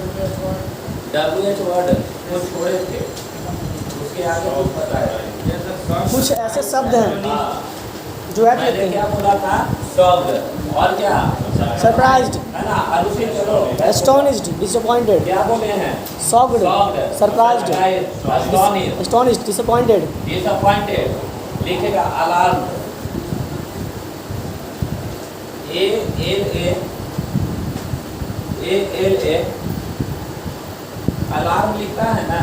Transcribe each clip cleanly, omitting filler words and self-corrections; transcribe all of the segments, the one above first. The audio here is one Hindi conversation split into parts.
WH वर्ड को छोड़े थे, उसके आगे कुछ बताया। कुछ ऐसे शब्द हैं हाँ, जो ऐड मैंने लेते क्या हैं। बोला था? शब्द और क्या? सरप्राइज्ड, है ना? अनुशील चलो। एस्टोनिश्ड, डिसअपॉइंटेड, क्या बोले हैं? Shocked, surprised, astonished, astonished, disappointed, disappointed. लिखेगा अलार्म, ALA अलार्म लिखता है ना,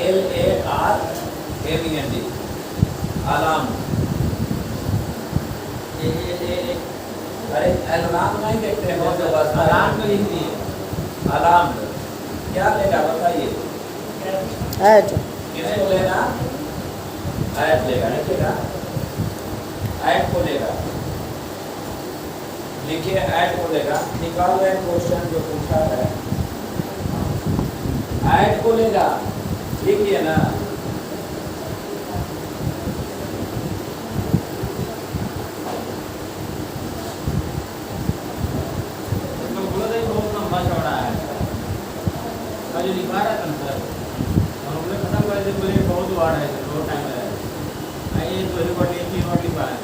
ALARMEND, अलार्म। अरे अलार्म नहीं देखते हैं बहुत बस अलार्म लिख दिए। अलार्म क्या लेगा बताइए? ऐड, किसको लेगा? ऐड लेगा, लिखेगा ऐड को लेगा। लिखिए ऐड को लेगा। निकाल रहे क्वेश्चन जो पूछा है, ऐड को लेगा, लिखिए ना। जो लिखा रहा था सर, हम लोग खत्म कर देते बोले बहुत वार्ड है सर, बहुत टाइम लगा। ये तो रिकॉर्ड एक ही वर्ड लिखा है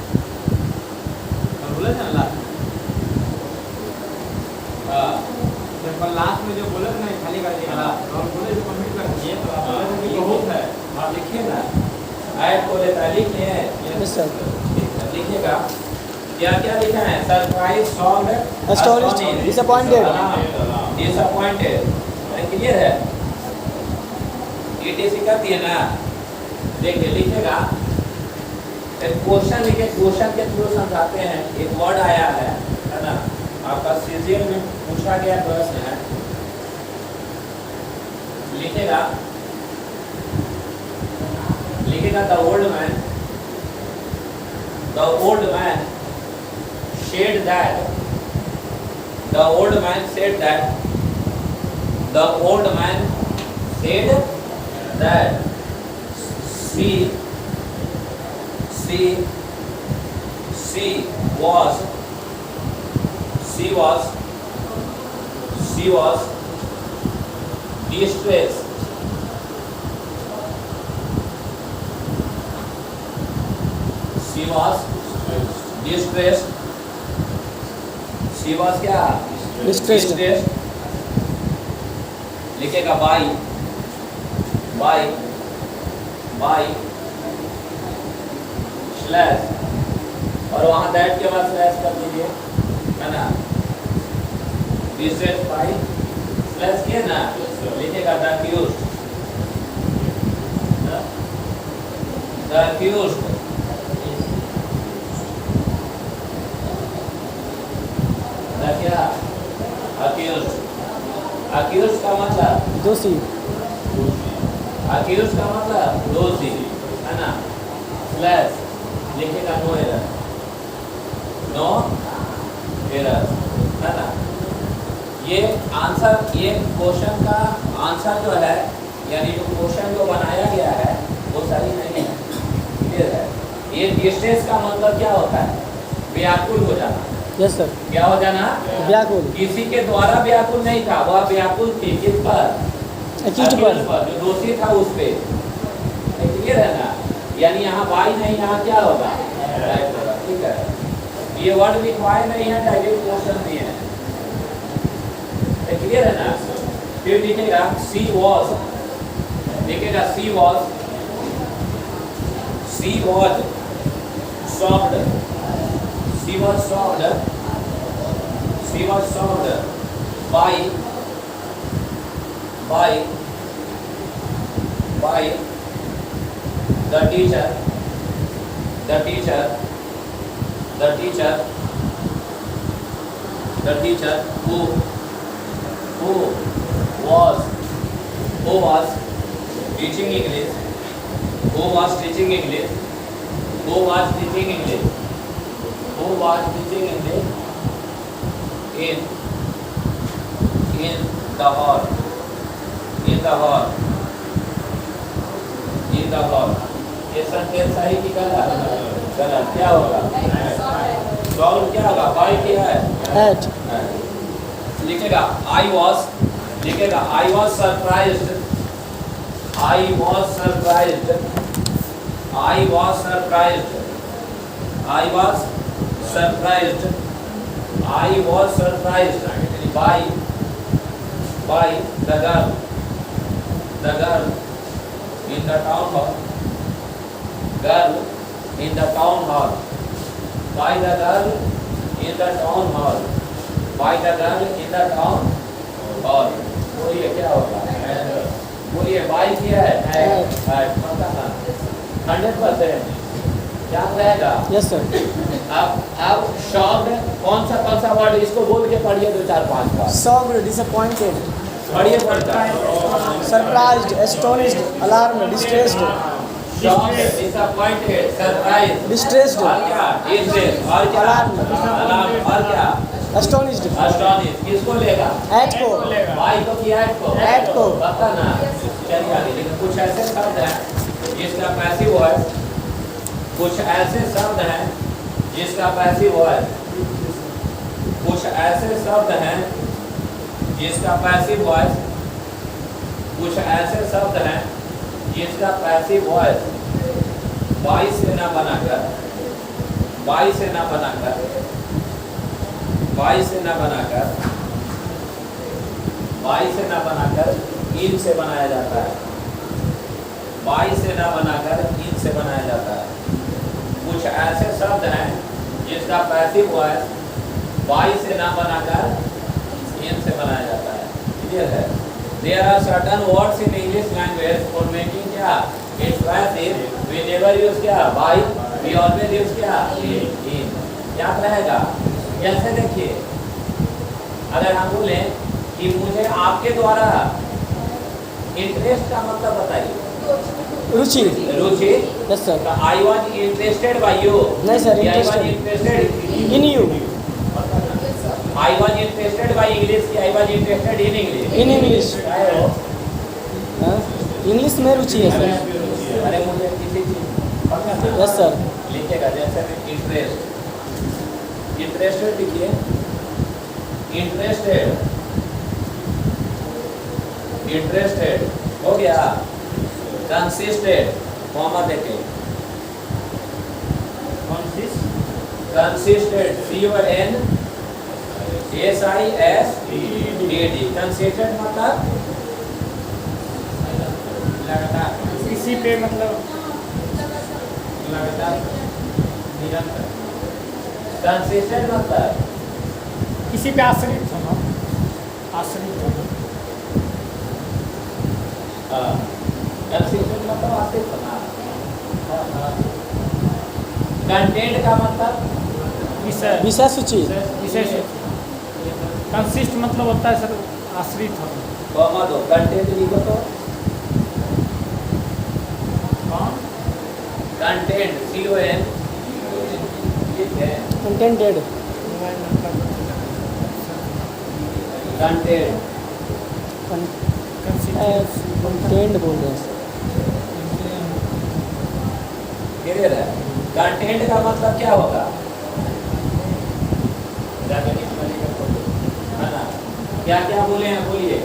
और बोले थे ना लास्ट में। जब कल लास्ट में जो बोले थे ना खाली कर दिया तो हम बोले जो कंप्लीट कर दिए, तो आप बोले थे कि बहुत है। आप लिखिए ना, ऐड को लेता है, लिखिए। यस सर, लिखिएगा क्या क्या लिखा है? Surprise, shocked, astonished, disappointed, disappointed. Clear है? ETC कर दिए ना। देखिए लिखेगा, क्वेश्चन लिखे, क्वेश्चन के थ्रू समझाते हैं। एक वर्ड आया है ना, आपका सीजीएल में पूछा गया प्रश्न है। लिखेगा the old man said that the old man said that she was distressed. She was distressed. She was क्या? Distressed. लिखेगा by स्लैश, और वहाँ दैट के बाद स्लैश कर दीजिए, है ना? distressed by स्लैश किए ना, लिखेगा the accused क्या? accused का मतलब दोषी, accused का मतलब दोषी, है ना? स्लैश लिखेगा नो एरर, है ना? ये आंसर, ये क्वेश्चन का आंसर जो है, यानी जो क्वेश्चन जो बनाया गया है वो सही नहीं है। क्लियर है? ये डिस्ट्रेस का मतलब क्या होता है? व्याकुल हो जाना। यस सर, क्या हो जाना? व्याकुल, किसी के द्वारा व्याकुल नहीं था, वह व्याकुल थी किस पर? एक्यूज पर, जो दोषी था उस पे। क्लियर है ना? यानी यहाँ वाई नहीं, यहाँ क्या होगा? ठीक है, ये वर्ड लिखवाए नहीं है, डायरेक्ट क्वेश्चन दिए हैं। क्लियर है ना? फिर लिखेगा सी वॉज, लिखेगा सी was shocked, she was shocked by the teacher who was teaching English in the hall। ये सेंटेंस सही कि गलत? क्या होगा? सॉल्व क्या होगा? बाय क्या है? एट, लिखेगा I was लिखेगा I was surprised, I was surprised, I was surprised, I was surprised, I was surprised by the girl in the town hall, girl in the town hall, by the girl in the town hall, by the girl in the town hall. बोलिए क्या होगा? बोलिए बाई किया है? पता ना 100% क्या रहेगा? Yes sir. अब शॉक्ड कौन सा वर्ड इसको बोल के पढ़िए 2-4-5 बार। Shocked, disappointed, पढ़िए पढ़ता surprised, astonished, alarmed, distressed, shocked, disappointed, surprise, distressed, और क्या? डिस्ट्रेस, और क्या? अलार्म, और क्या? astonished, एस्टोनिश, किसको लेगा? at को, बाई को कि at को, पता ना। चलिए आगे, लेकिन कुछ ऐसे शब्द हैं जिसका पैसिव वॉइस, कुछ ऐसे शब्द हैं जिसका पैसिव वॉइस, कुछ ऐसे शब्द हैं जिसका पैसिव वॉइस, कुछ ऐसे शब्द हैं जिसका पैसिव वॉइस बाई से ना बनाकर, बाई से ना बनाकर, बाई से ना बनाकर, बाई से ना बनाकर इन से बनाया जाता है, बाई से ना बनाकर इन से बनाया जाता है। कुछ ऐसे शब्द हैं जिसका पैसिव वॉइस बाई से ना बनाकर इन से बनाया जाता है। क्लियर है? There are certain words in English language for making क्या its passive we never use क्या by, we always use क्या in। याद रहेगा? जैसे देखिए, अगर हम बोले कि मुझे आपके द्वारा इंटरेस्ट का मतलब बताइए। रुचि, रुचि, yes sir. I was interested by you. नहीं sir, I was interested interested in you, I was interested by English की I was interested in English। in English, हाँ, इंग्लिश में रुचि है सर। अरे मुझे किसी चीज पढ़ना था। Yes sir. लिखेगा जैसे इंटरेस्ट, इंटरेस्टेड लिखिए, इंटरेस्टेड, इंटरेस्टेड हो गया। कंसिस्टेड, कॉमा देके, कंसिस्टेड, CONSISTED, कंसिस्टेड मतलब लगातार, इसी पे मतलब लगातार, निरंतर, कंसिस्टेंट मतलब किसी पे आश्रित होना, आश्रित होना। कंसिस्टेंट मतलब आश्रित होना। कंटेंट का मतलब विषय, विषय सूची, विषय से कंसिस्ट मतलब होता है सर आश्रित होना। कॉमा दो, कंटेंट लिखो तो कंटेंट CON, ठीक है, कंटेंटेड, कंटेंट, कंटेंट बोल रहे हैं। क्लियर है? कंटेंट का मतलब क्या होगा? है ना? क्या क्या बोले हैं बोलिए।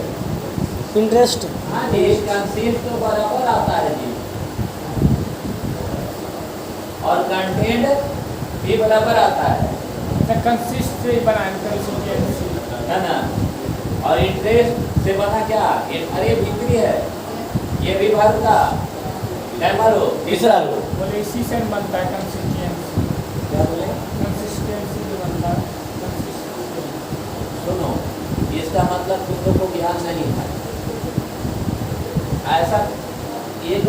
इंटरेस्ट, हाँ जी, कंसिस्ट तो बराबर आता है जी, और कंटेंट भी बराबर आता है, कंसिस्ट से बनाए है ना? और इंटरेस्ट से बना क्या? अरे भीतरी है, ये भी वर्ग का है, मारो तीसरा लो। बोले इसी से बनता है कंसिस्टेंसी। क्या बोले? कंसिस्टेंसी जो बनता है, सुनो, इसका मतलब तुम लोग को ज्ञान नहीं है। ऐसा एक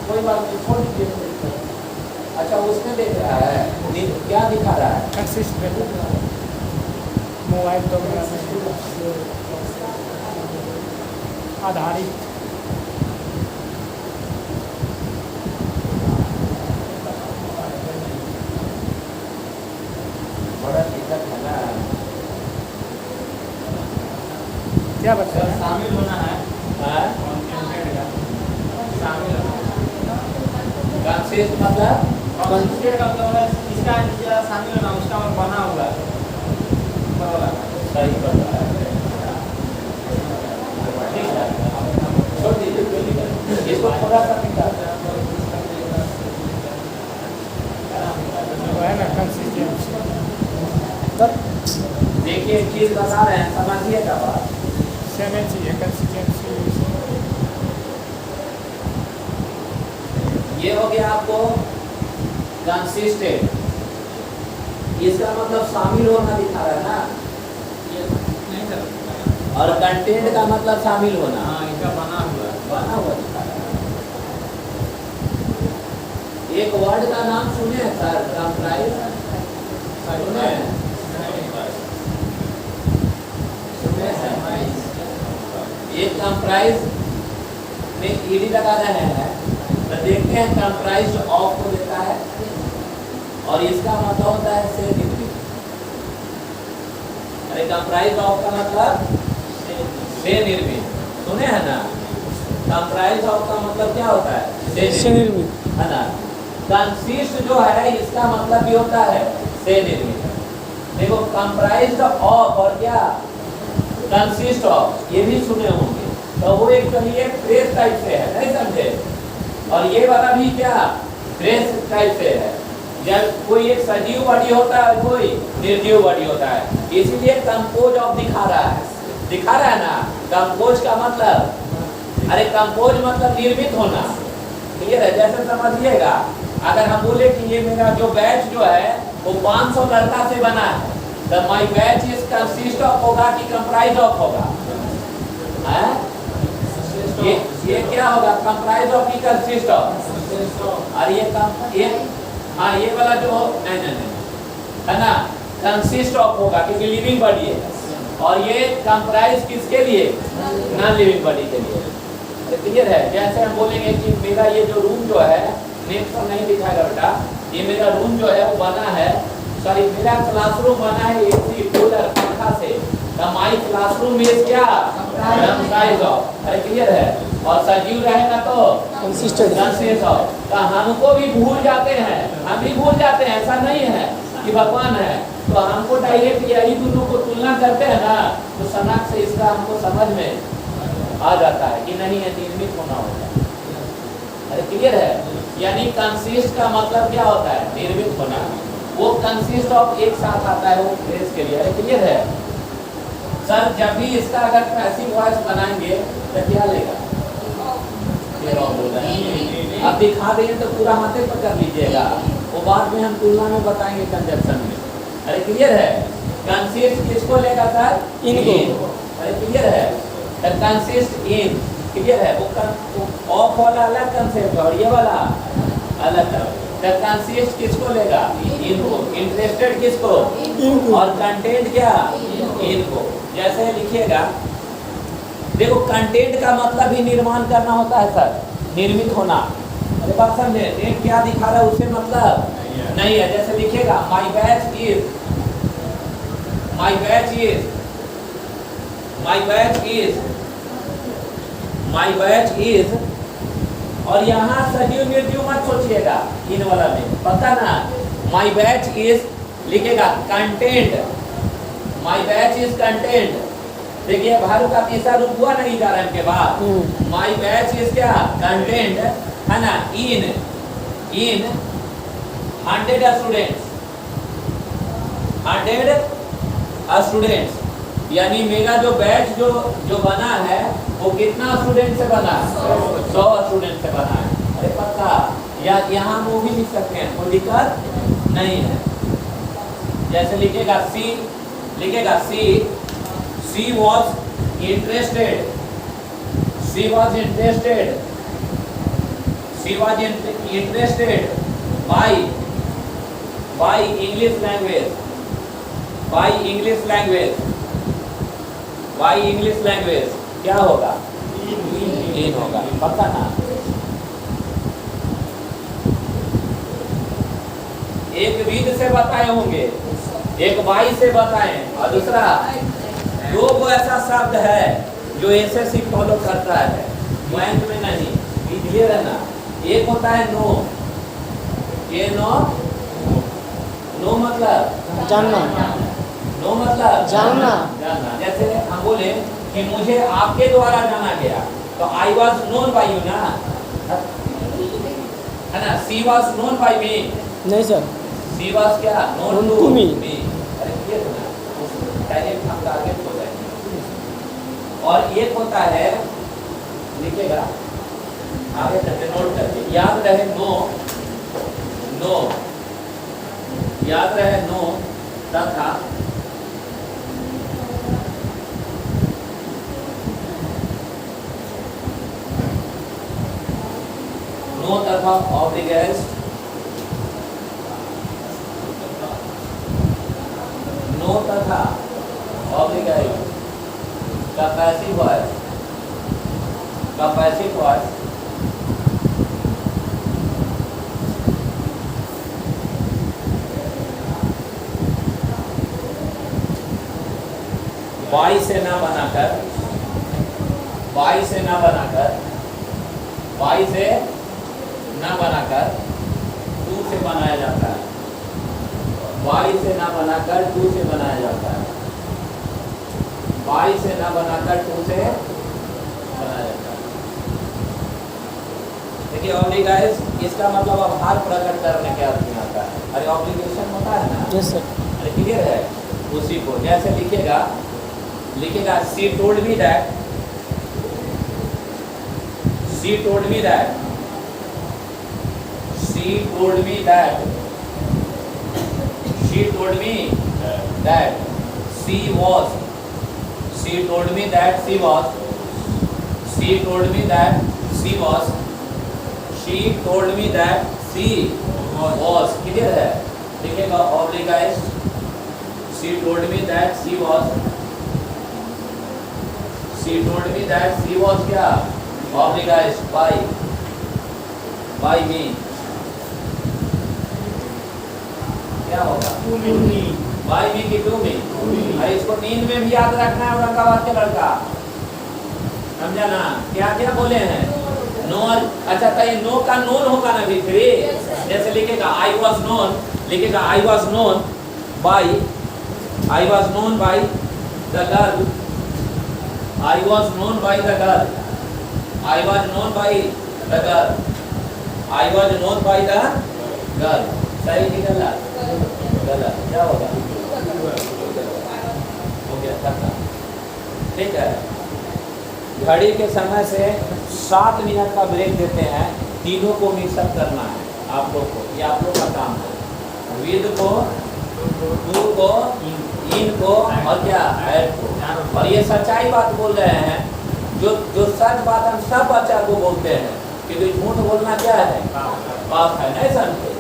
कोई बात नहीं, छोड़ दीजिए। अच्छा, उसमें देख रहा है, क्या दिखा रहा है? कंसिस्टेंट मोबाइल तो आधारित, बड़ा दिक्कत है ना। क्या बता शामिल होना है, हाँ? शामिल होना कंसिस्ट मतलब कंसिस्टेंट का मतलब है इसका शामिल होना, उसका मतलब बना हुआ है। सही कर रहा है। हमें चाहिए कंसिस्टेंसी। ये हो गया आपको कंसिस्टेंट, इसका मतलब शामिल होना दिखा रहा है ना, ये नहीं सर। और कंटेंट का मतलब शामिल होना, हाँ, इनका बना हुआ है। बना हुआ दिखा रहा है। एक वर्ड का नाम सुने हैं सर, कंप्राइज सुने हैं? सुने हैं? ये कंप्राइज में ईडी लगा रहे हैं तो देखते हैं कंप्राइज ऑफ को देता है और इसका मतलब होता है से निर्मित। अरे कंप्राइज ऑफ का मतलब से निर्मित, सुने हैं ना? कंप्राइज ऑफ का मतलब क्या होता है? से निर्मित है ना? कंसिस्ट जो है इसका मतलब भी होता है से निर्मित। देखो कंप्राइज ऑफ और क्या कंसिस्ट ऑफ, ये भी सुने होंगे। तो वो एक फ्रेज टाइप से है, नहीं समझे? और ये वाला भी क्या फ्रेज टाइप से है। जब कोई एक सजीव बॉडी होता है, कोई निर्जीव बॉडी होता है, इसीलिए कंपोज ऑफ दिखा रहा है ना। कंपोज का मतलब, अरे कंपोज मतलब निर्मित होना, क्लियर है? जैसे समझिएगा, अगर हम बोले कि ये मेरा जो बैच जो है वो 500 लड़का से बना है, तो my batch is consist of होगा कि कंप्राइज ऑफ होगा? है? ये क्या होगा? कंप्राइज ऑफ की कंसिस्ट ऑफ? और ये हाँ, ये वाला जो नहीं है ना, कंसिस्ट ऑफ होगा क्योंकि लिविंग बॉडी है। और ये कंप्राइज किसके लिए? नॉन लिविंग बॉडी के लिए। क्लियर है? जैसे हम बोलेंगे कि मेरा ये जो रूम जो है, नेट पर नहीं दिखाएगा बेटा, ये मेरा रूम जो है वो बना है, सॉरी मेरा क्लासरूम बना है एसी कूलर पंखा से, तो माई क्लासरूम इज क्या? Comprise of. अरे क्लियर है? और सजीव रहेगा तो कंसिस्ट ऑफ। तो हमको भी भूल जाते हैं, हम भी भूल जाते हैं, ऐसा नहीं है कि भगवान है। तो हमको डायरेक्ट यही दोनों को तुलना करते हैं ना, तो सनक से इसका हमको समझ में आ जाता है कि नहीं, ये निर्मित होना होता है। अरे क्लियर है? यानी कंसिस्ट का मतलब क्या होता है? निर्मित होना। वो कंसिस्ट ऑफ एक साथ आता है वो फ्रेज के लिए। अरे क्लियर है सर? जब भी इसका अगर पैसिव वॉइस बनाएंगे तो क्या लेगा? अब दिखा देंगे तो पूरा हाथे पकड़ लीजिएगा, वो बाद में हम तुलना में बताएंगे कंजप्शन में। अरे क्लियर है? कंसिस्ट किसको लेगा सर? इनको। अरे क्लियर है? कंसिस्ट इन, क्लियर है? वो ऑफ वाला अलग कंसेप्ट और ये वाला अलग है। कंसिस्ट किसको लेगा? इनको। इंटरेस्टेड किसको? इनको। और कंटेंट क्या? इनको। जैसे लिखिएगा, देखो कंटेंट का मतलब ही निर्माण करना होता है सर, निर्मित होना। अरे बात समझे? नेट क्या दिखा रहा है उससे मतलब नहीं है। जैसे लिखिएगा my batch is, my batch is, my batch is, my batch is, और यहाँ सजीव निर्जीव मत सोचिएगा इन वाला में, पता ना? माई बैच इज लिखेगा content, my batch is content. देखिए भालू का तीसरा रूप हुआ नहीं कारण के बाद। माई बैच इज क्या? कंटेंट, है ना? इन 100 स्टूडेंट्स, 100 स्टूडेंट्स, यानी मेरा जो बैच जो बना है वो कितना स्टूडेंट से बना है? 100 स्टूडेंट से बना है। अरे पक्का? या यहाँ वो भी लिख सकते हैं, कोई दिक्कत नहीं है। जैसे लिखेगा सी, लिखेगा सी was interested, she was interested, she was interested by English language, by English language, by English language क्या होगा? इन होगा, पता ना? एक विद से बताए होंगे, एक बाई से बताएं, और दूसरा दो वो ऐसा शब्द है जो एसएससी फॉलो करता है, बैंक में नहीं, क्लियर है ना? एक होता है नो, ये नो, नो मतलब जानना, नो मतलब जानना। जानना। जैसे हम बोले कि मुझे आपके द्वारा जाना गया, तो I was known by you ना, है ना? She was known by me, नहीं सर, सी वॉज क्या? Known to me. अरे क्लियर है ना? डायरेक्ट हम आगे हो जाएंगे। और एक होता है, लिखेगा आगे चलते नोट करके, याद रहे नो, नो याद रहे नो तथा नो तथा ऑब्लिगेस्ट, नो तथा ऑब्लिगेस्ट का पैसिव वॉइस, का पैसिव वॉइस वाई से ना बनाकर, वाई से ना बनाकर, वाई से ना बनाकर टू से बनाया जाता है, वाई से ना बनाकर टू से बनाया जाता है, वाई से ना बनाकर टू से बनाया जाता है। देखिए ऑब्लिगाइज, इसका मतलब आभार प्रकट करने के अर्थ में आता है। अरे ऑब्लिगेशन होता है ना, यस सर। अरे क्लियर है, उसी को जैसे लिखेगा, लिखेगा she told me that, she told me that, she told me that, she told me that she was, she told me that she was, she told me that she was, she told me that she was, clear है। लिखेगा oblige, she told me that she was, she told me that she was क्या obliged by me, क्या होगा by me की to me। अरे इसको नींद में भी याद रखना है औरंगाबाद के लड़का, समझा ना, क्या क्या बोले हैं नो। अच्छा तो ये नो का नोन होगा ना भी फिर, जैसे लिखेगा I was known, लिखेगा I was known by, I was known by the girl, I was known by the girl, I was known by the girl, I was known by the girl। सही कि गलत? गलत। क्या होगा? हो गया खत्म। ठीक है, घड़ी के समय से 7 मिनट का ब्रेक देते हैं, तीनों को मिक्सअप करना है आप लोग को, ये आप लोग का काम है। विद को, टू को, इन को और क्या ऐड को। और ये सच्चाई बात बोल रहे हैं, जो सच बात हम सब बच्चा को बोलते हैं, क्योंकि झूठ बोलना क्या है, पाप है। नहीं समझे?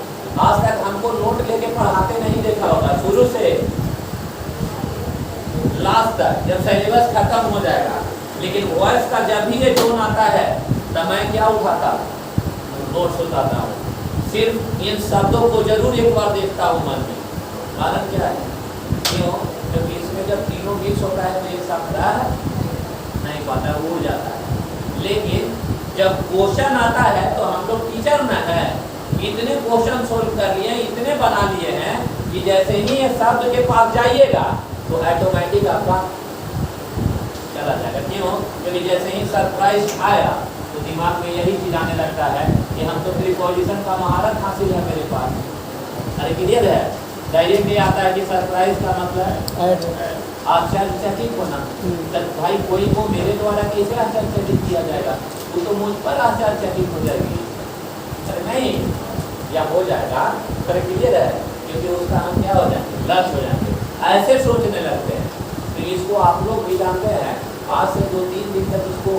आज तक हमको नोट लेके पढ़ाते नहीं देखा होगा, शुरू से लास्ट तक, जब सिलेबस खत्म हो जाएगा। लेकिन वॉइस का जब भी ये टोन आता है तब मैं क्या उठाता, नोट्स उठाता हूँ। सिर्फ इन शब्दों को जरूर एक बार देखता हूँ मन में, कारण क्या है, क्यों? क्योंकि इसमें जब तीनों मिक्स होता है तो एक शब्द नहीं पाता, उड़ जाता है। लेकिन जब क्वेश्चन आता है तो हम लोग टीचर ना है, इतने क्वेश्चन सोल्व कर लिए, इतने बना लिए हैं कि जैसे ही ये शब्द के पास जाइएगा तो ऑटोमेटिक आपका चला जाएगा। क्यों? क्योंकि जैसे ही सरप्राइज आया तो दिमाग में यही चीज आने लगता है कि हम तो प्रीपोजिशन का महारत हासिल है मेरे पास। अरे क्लियर है? डायरेक्ट ये आता है कि सरप्राइज का मतलब आश्चर्यचकित होना। तब भाई कोई को मेरे द्वारा कैसे आश्चर्यचकित किया जाएगा, वो तो मुझ पर आश्चर्यचकित हो जाएगी। अरे नहीं, या हो जाएगा, पर क्लियर है, क्योंकि उसका हम क्या हो जाएंगे, लक्ष्य हो जाएंगे, ऐसे सोचने लगते हैं। तो इसको आप लोग भी जानते हैं, आज से 2-3 दिन तक इसको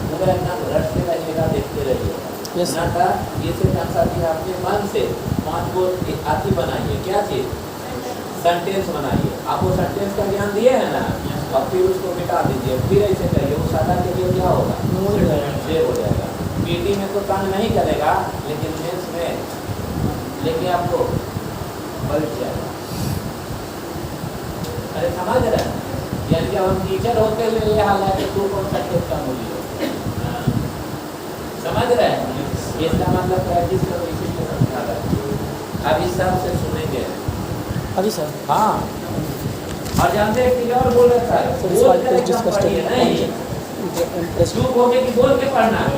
पूरा एकदम रटते रहिएगा, देखते रहिएगा। ये से अपने मन से 5 को आती बनाइए, क्या चीज़, सेंटेंस बनाइए। आपको सेंटेंस का ज्ञान दिए है ना, और फिर उसको मिटा दीजिए, फिर ऐसे करिए, वो सादा के लिए क्या होगा, सेव हो जाएगा। पीटी में तो तंग नहीं करेगा, लेकिन मेंस में लेके आपको पलट जाएगा। अरे समझ रहे हैं? यानी जब हम टीचर होते हुए ये हाल है कि 2 कौन सा टेस्ट का मूल्य हो, समझ रहे हैं? इसका मतलब प्रैक्टिस करो, इसीलिए समझा रहा है। अब इस सब से सुनेंगे अभी सर। हाँ, और जानते हैं कि और बोल रहा था, बोल के पढ़िए, नहीं चुप होके कि बोल के पढ़ना है।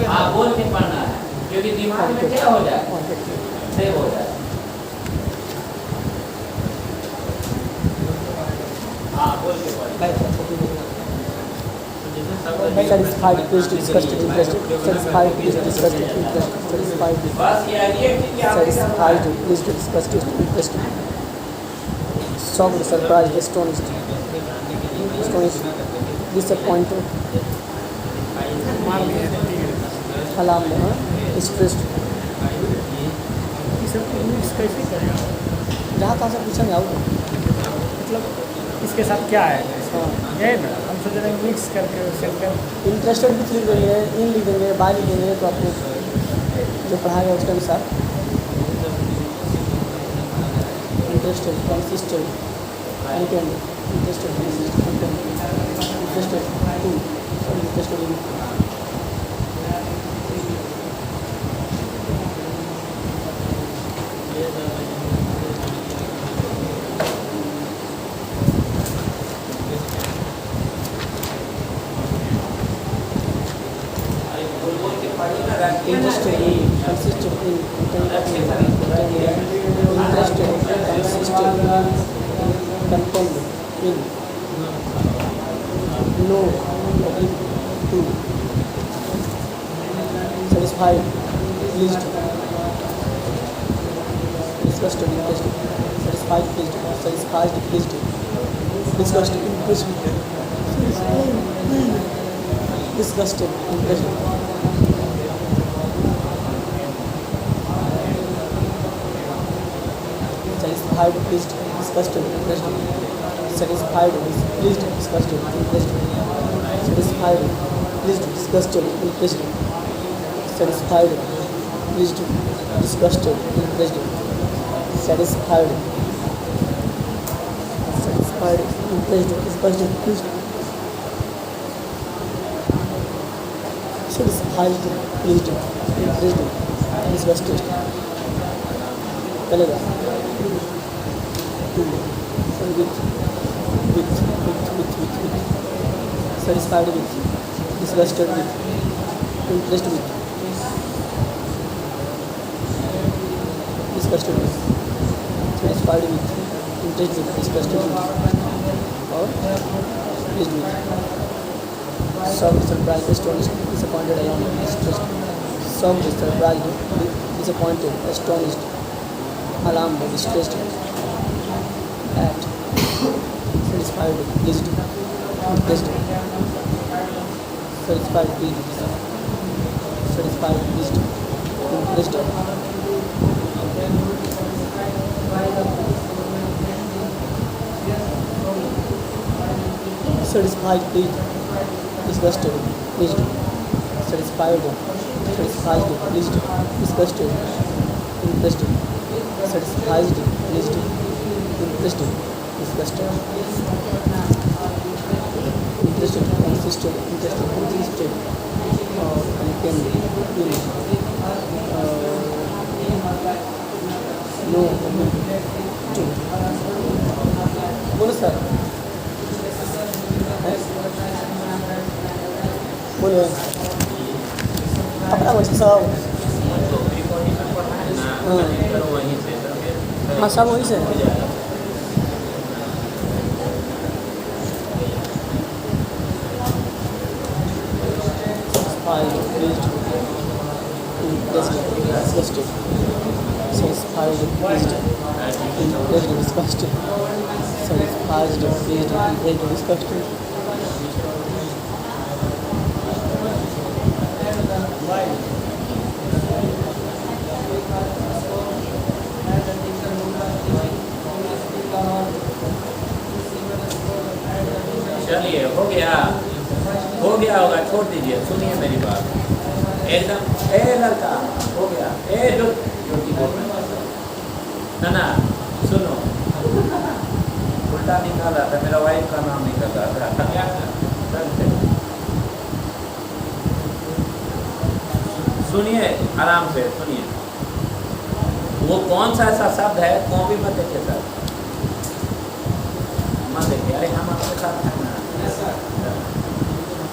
हाँ, बोल के पढ़ना है, क्योंकि दिमाग में क्या हो जाए, सेव हो जाए। हाँ, बोल के पढ़िए। जैसे शब्द satisfied, pleased, disgusted, interested, satisfied, pleased, disgusted, interested, satisfied, बस ये है कि आपके satisfied, pleased, disgusted, interested, shocked, surprised, astonished, disappointed, alarmed, stressed. ये सब मिक्स कैसे करें आप? जहाँ तहाँ से पूछेंगे आओ। मतलब इसके साथ क्या है हाँ, यही ना हम सोच रहे हैं मिक्स करके सेंटेंस इंटरेस्टेड भी लिख देंगे, इन लिख देंगे, बाय लिख देंगे, तो आपको जो पढ़ाएगा उसके अनुसार interested, consisted, content, interested, content, interested to, interested in. Interested in, consisted in, अच्छे से interested, consisted, content in, no, to, satisfied, pleased, disgusted, interested, satisfied, pleased, disgusted, interested, disgusted, interested. Satisfied, pleased, disgusted, interested. Satisfied, pleased, disgusted, interested. Satisfied, pleased, disgusted, interested. Satisfied, pleased, disgusted, interested. Satisfied, impressed, disgusted, pleased. Satisfied, pleased, impressed, disgusted. चलेगा with satisfied with, disgusted with, impressed with, disgusted with, satisfied with, impressed with, disgusted with, और pleased with, shocked, surprised, astonished, disappointed, alarmed, distressed, shocked, surprised, disappointed, astonished, alarmed, distressed, at, satisfied, pleased, impressed, satisfied, pleased, satisfied, pleased, impressed, satisfied, pleased, disgusted, pleased, satisfied, pleased, disgusted, impressed, satisfied, pleased, impressed, disgusted, interested, consisted, interested, consisted, content, in, no, to. बोलो सर, बोलो अपना बच्चा सब हाँ सब वही से pleased, disgusted, satisfied, pleased, impressed, disgusted, satisfied, pleased, impressed, disgusted. चलिए हो गया होगा, छोड़ दीजिए, सुनिए मेरी बात एकदम। ए लड़का हो गया, ए जो ना सुनो, उल्टा निकाल रहा था, मेरा वाइफ का नाम निकल रहा था। सुनिए आराम से सुनिए, वो कौन सा ऐसा शब्द है, कॉपी मत देखिए सर, मत देखिए, अरे हम आपके साथ हैं ना।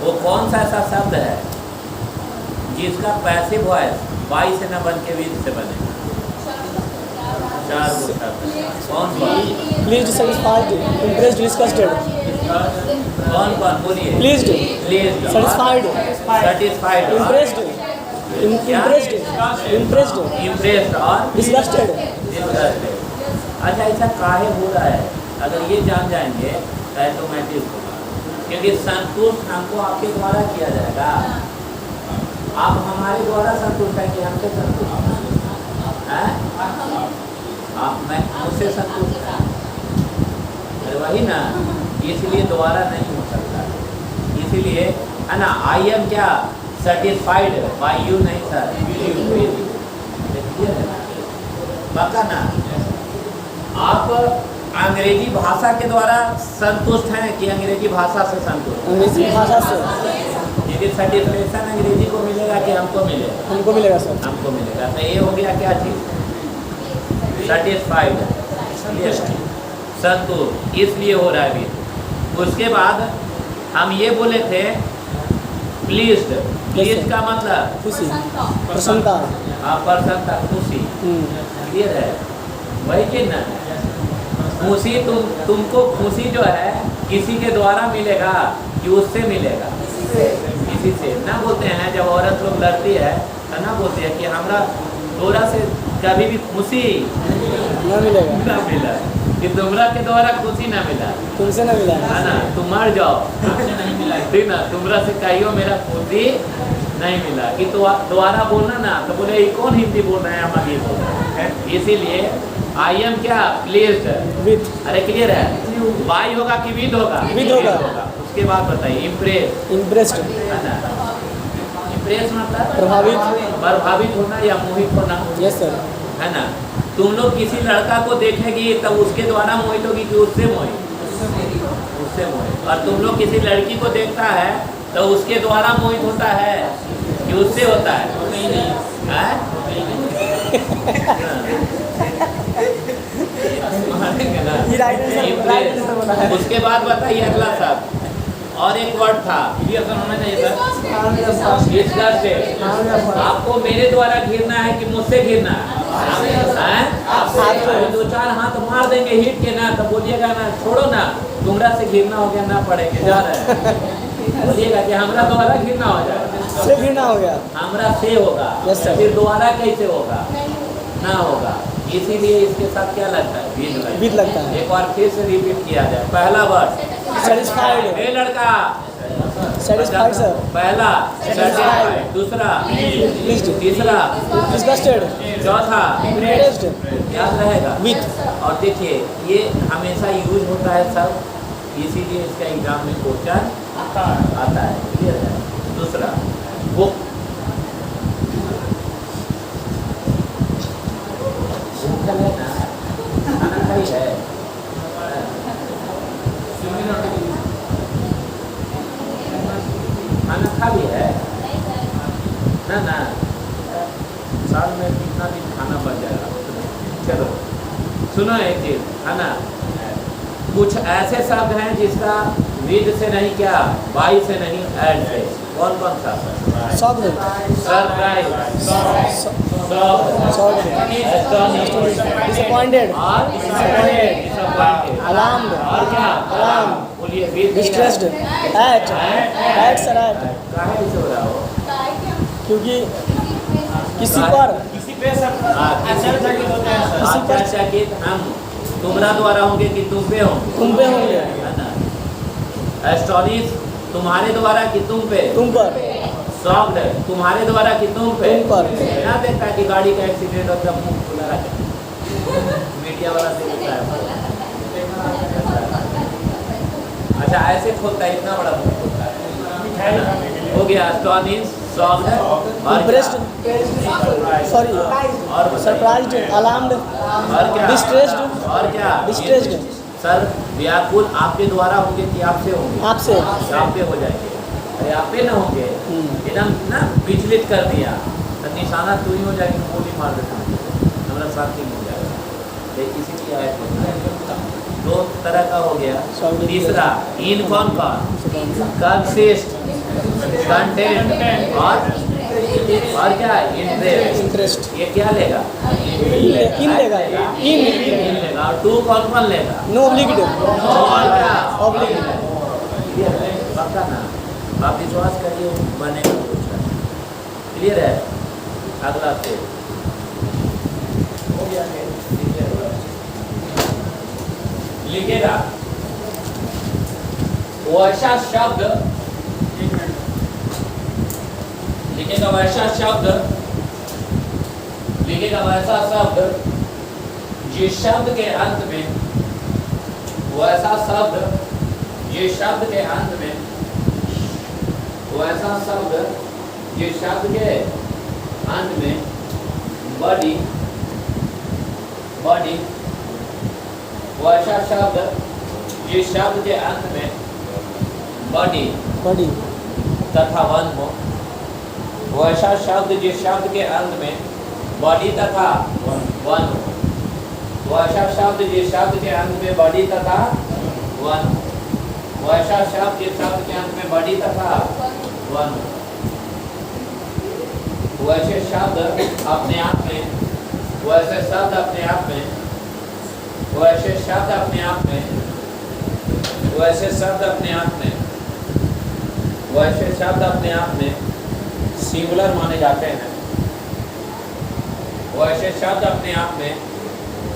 वो कौन सा ऐसा शब्द है जिसका पैसिव वॉइस बाई से न बन के वीर से बने? चार वो शब्द कौन सा? Pleased, satisfied, impressed, disgusted. कौन कौन बोलिए? Pleased. Pleased. Satisfied. Satisfied. Impressed. Impressed. Impressed. Impressed और Disgusted. disgusted. अच्छा ऐसा काहे हो रहा है? अगर ये जान जाएंगे तो ऑटोमेटिक होगा, क्योंकि संतुष्ट हमको आपके द्वारा किया जाएगा। आप हमारे द्वारा संतुष्ट है कि हमसे संतुष्ट हैं? आप मैं मुझसे संतुष्ट है, अरे वही ना, इसलिए दोबारा नहीं हो सकता। इसीलिए है ना, आई एम क्या सेटिस्फाइड बाय यू नहीं सर, पक्का ना। आप अंग्रेजी भाषा के द्वारा संतुष्ट हैं कि अंग्रेजी भाषा से संतुष्ट? अंग्रेजी भाषा से यदि सेटिस्फेक्शन अंग्रेजी को मिलेगा कि हमको मिलेगा? हमको मिलेगा सर। हमको मिलेगा। तो ये हो गया क्या चीज़? सेटिस्फाइड, संतुष्ट, इसलिए हो रहा है अभी। उसके बाद हम ये बोले थे प्लीज्ड। प्लीज का मतलब खुशी, प्रसन्नता। हाँ, प्रसन्नता, खुशी, क्लियर है वही चीज ना। खुशी तुमको खुशी जो है किसी के द्वारा मिलेगा कि उससे मिलेगा? किसी से ना। बोलते हैं जब औरत लोग लड़ती है तो ना बोलती है कि हमरा तोरा से कभी भी खुशी ना मिलेगा, ना मिला, कि तुमरा के द्वारा खुशी ना मिला, तुमसे ना मिला है ना, तुम मर जाओ, नहीं मिला, ठीक ना, तुमरा से कहियो मेरा खुशी नहीं मिला। कि तो दोबारा बोलना ना, तो बोले ये कौन हिंदी बोल रहे हैं, हम ये बोल रहे हैं। इसीलिए आई एम क्या प्लीज्ड विथ। अरे क्लियर है, बाई होगा कि विद होगा? विद होगा। उसके बाद बताइए इम्प्रेस, इम्प्रेस्ड, है ना। इम्प्रेस मतलब प्रभावित, प्रभावित होना या मोहित होना, यस सर, है ना। तुम लोग किसी लड़का को देखेगी तब उसके द्वारा मोहित होगी कि उससे मोहित? उससे मोहित। और तुम लोग किसी लड़की को देखता है तो उसके द्वारा मोहित होता है कि उससे होता है? हैं? मानेंगे ना? ये राइट आंसर बोला है। उसके बाद बताइए अगला शब्द, और एक वर्ड था ये अगर होना चाहिए सर। Disgusted। आपको मेरे द्वारा घिरना है कि मुझसे घिरना है? आप दो चार हाथ मार देंगे हिट के ना, तो बोलिएगा ना छोड़ो ना, तुमरा से घिरना हो गया ना, पड़ेंगे जा रहे हैं, बोलिएगा कि हमरा द्वारा घिरना हो जाएगा, से घृणा हो गया, हमरा से होगा। Yes, sir। फिर दोबारा कैसे होगा? ना होगा। इसीलिए इसके साथ क्या लगता है? विद लगता है। एक बार फिर से रिपीट किया जाए। पहला वर्ड सेटिस्फाइड, ए लड़का, सेटिस्फाइड सर, पहला सेटिस्फाइड, दूसरा प्लीज्ड, तीसरा डिस्गस्टेड, चौथा इम्प्रेस्ड, याद रहेगा विथ। और देखिए ये हमेशा यूज होता है सब, इसीलिए इसका एग्जाम में क्वेश्चन आता है, क्लियर है। दूसरा बुक, भूखल है ना, खाना खाई है, खाना खा भी है ना, ना साल में कितना दिन खाना बच जाएगा? चलो सुनो एक चीज, है ना, कुछ ऐसे शब्द हैं जिसका विद से नहीं, क्या बाई से नहीं, ऐड से। कौन कौन सा? शॉक्ड, सरप्राइज, डिसअपॉइंटेड, और अलार्म्ड, और क्या? अलार्म, बोलिए with, distressed, at sir, at, काहे से हो रहा हो? क्योंकि किसी पर, किसी पे सब हाँ, आश्चर्यचकित होते हैं सर। आश्चर्यचकित हम तुमरा द्वारा होंगे कि तुम पे होंगे? तुम पे होंगे, है ना। एस्टोनिश तुम्हारे द्वारा कि तुम पे? तुम पर, शॉक्ड तुम्हारे द्वारा कि तुम पे? तुम पर। ना देखता कि गाड़ी का एक्सीडेंट होता है, मुंह खुला रखा मीडिया वाला देखता है। अच्छा ऐसे खोलता है, इतना बड़ा मुंह खोलता है, हो गया एस्टोनिश, शॉक्ड और इम्प्रेस्ड, सॉरी, और सरप्राइज्ड, अलार्म्ड, और क्या? डिस्ट्रेस्ड, और क्या? डिस्ट्रेस्ड, सर व्याकुल आपके द्वारा होंगे कि आपसे होंगे? आपसे, आप पे हो जाएंगे। अरे आप पे ना होंगे, एकदम ना विचलित कर दिया तो निशाना तू ही हो जाएगी, गोली मार देता हमारा साथ ही हो जाएगा। लेकिन इसीलिए आया दो तरह का हो गया। तीसरा इन कौन कौन? कंसिस्ट, कंटेंट और क्या? इंटरेस्ट। ये क्या लेगा? इन लेगा, इन लेगा। और टू कौन कौन लेगा? नो ऑब्लिगेड, और क्या? ऑब्लिगेड, क्लियर है? पक्का ना? आप विश्वास करिए बनेगा क्वेश्चन। क्लियर है? अगला से हो गया है, लिखेगा वैसा शब्द, लिखेगा वैसा शब्द, लिखेगा वैसा शब्द जिस शब्द के अंत में, वैसा शब्द जिस शब्द के अंत में, वैसा शब्द जिस शब्द के अंत में बॉडी, बॉडी, वैसा शब्द जिस शब्द के अंत में बॉडी बॉडी तथा वन हो, वैसा शब्द जिस शब्द के अंत में बॉडी तथा वन हो, वैसा शब्द जिस शब्द के अंत में बॉडी तथा वन हो, वैसा शब्द जिस शब्द के अंत में बॉडी तथा वन हो, वैसे शब्द अपने आप में, वैसे शब्द अपने आप में, वैसे शब्द अपने आप में, वैसे शब्द अपने आप में, वैसे शब्द अपने आप में सिंगुलर माने जाते हैं, वैसे शब्द अपने आप में